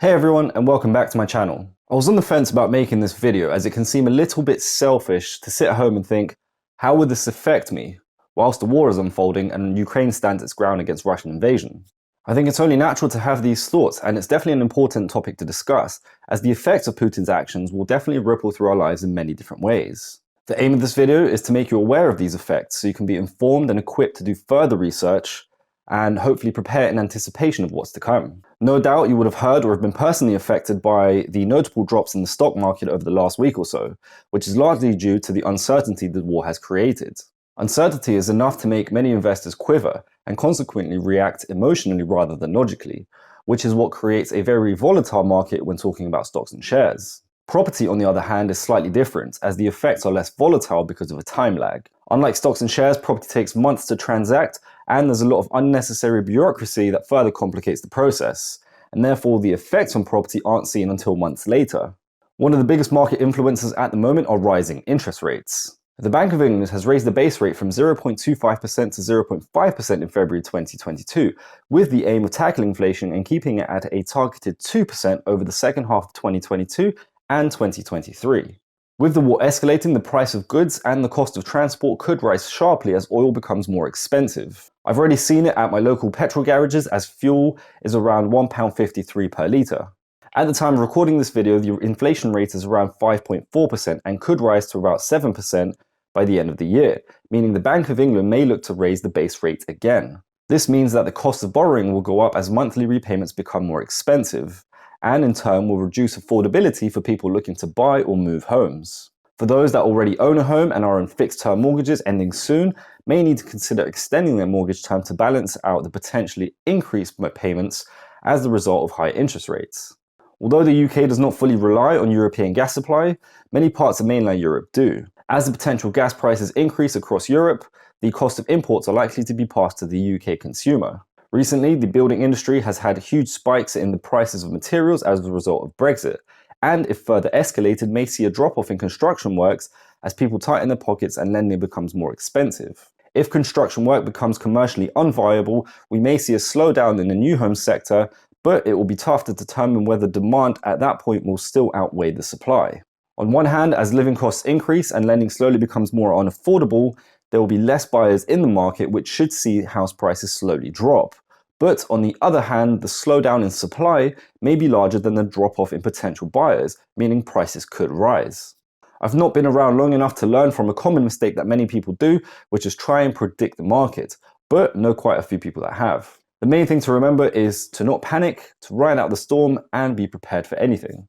Hey everyone, and welcome back to my channel. I was on the fence about making this video as it can seem a little bit selfish to sit at home and think, how would this affect me whilst the war is unfolding and Ukraine stands its ground against Russian invasion? I think it's only natural to have these thoughts, and it's definitely an important topic to discuss, as the effects of Putin's actions will definitely ripple through our lives in many different ways. The aim of this video is to make you aware of these effects so you can be informed and equipped to do further research and hopefully prepare in anticipation of what's to come. No doubt you would have heard or have been personally affected by the notable drops in the stock market over the last week or so, which is largely due to the uncertainty the war has created. Uncertainty is enough to make many investors quiver and consequently react emotionally rather than logically, which is what creates a very volatile market when talking about stocks and shares. Property, on the other hand, is slightly different, as the effects are less volatile because of a time lag. Unlike stocks and shares, property takes months to transact, and there's a lot of unnecessary bureaucracy that further complicates the process, and therefore the effects on property aren't seen until months later. One of the biggest market influences at the moment are rising interest rates. The Bank of England has raised the base rate from 0.25% to 0.5% in February 2022, with the aim of tackling inflation and keeping it at a targeted 2% over the second half of 2022 and 2023. With the war escalating, the price of goods and the cost of transport could rise sharply as oil becomes more expensive. I've already seen it at my local petrol garages as fuel is around £1.53 per litre. At the time of recording this video, the inflation rate is around 5.4% and could rise to about 7% by the end of the year, meaning the Bank of England may look to raise the base rate again. This means that the cost of borrowing will go up as monthly repayments become more expensive, and in turn will reduce affordability for people looking to buy or move homes. For those that already own a home and are on fixed-term mortgages ending soon, may need to consider extending their mortgage term to balance out the potentially increased payments as the result of high interest rates. Although the UK does not fully rely on European gas supply, many parts of mainland Europe do. As the potential gas prices increase across Europe, the cost of imports are likely to be passed to the UK consumer. Recently, the building industry has had huge spikes in the prices of materials as a result of Brexit, and if further escalated, may see a drop-off in construction works as people tighten their pockets and lending becomes more expensive. If construction work becomes commercially unviable, we may see a slowdown in the new home sector, but it will be tough to determine whether demand at that point will still outweigh the supply. On one hand, as living costs increase and lending slowly becomes more unaffordable, there will be less buyers in the market, which should see house prices slowly drop. But on the other hand, the slowdown in supply may be larger than the drop-off in potential buyers, meaning prices could rise. I've not been around long enough to learn from a common mistake that many people do, which is try and predict the market, but know quite a few people that have. The main thing to remember is to not panic, to ride out the storm, and be prepared for anything.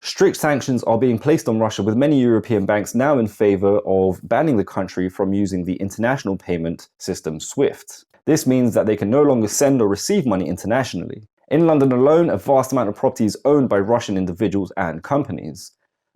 Strict sanctions are being placed on Russia, with many European banks now in favor of banning the country from using the international payment system SWIFT. This means that they can no longer send or receive money internationally. In London alone, a vast amount of property is owned by Russian individuals and companies,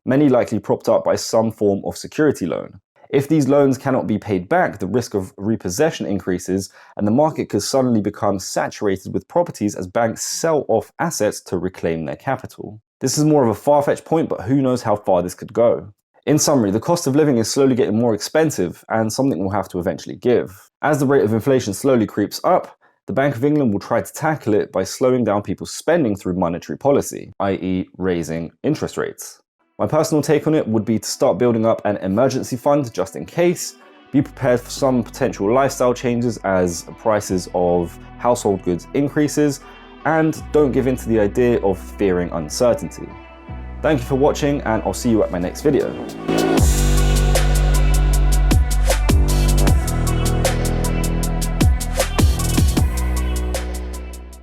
many likely propped up by some form of security loan. If these loans cannot be paid back, the risk of repossession increases, and the market could suddenly become saturated with properties as banks sell off assets to reclaim their capital. This is more of a far-fetched point, but who knows how far this could go. In summary, the cost of living is slowly getting more expensive, and something will have to eventually give. As the rate of inflation slowly creeps up, the Bank of England will try to tackle it by slowing down people's spending through monetary policy, i.e. raising interest rates. My personal take on it would be to start building up an emergency fund just in case, be prepared for some potential lifestyle changes as prices of household goods increases, and don't give in to the idea of fearing uncertainty. Thank you for watching, and I'll see you at my next video.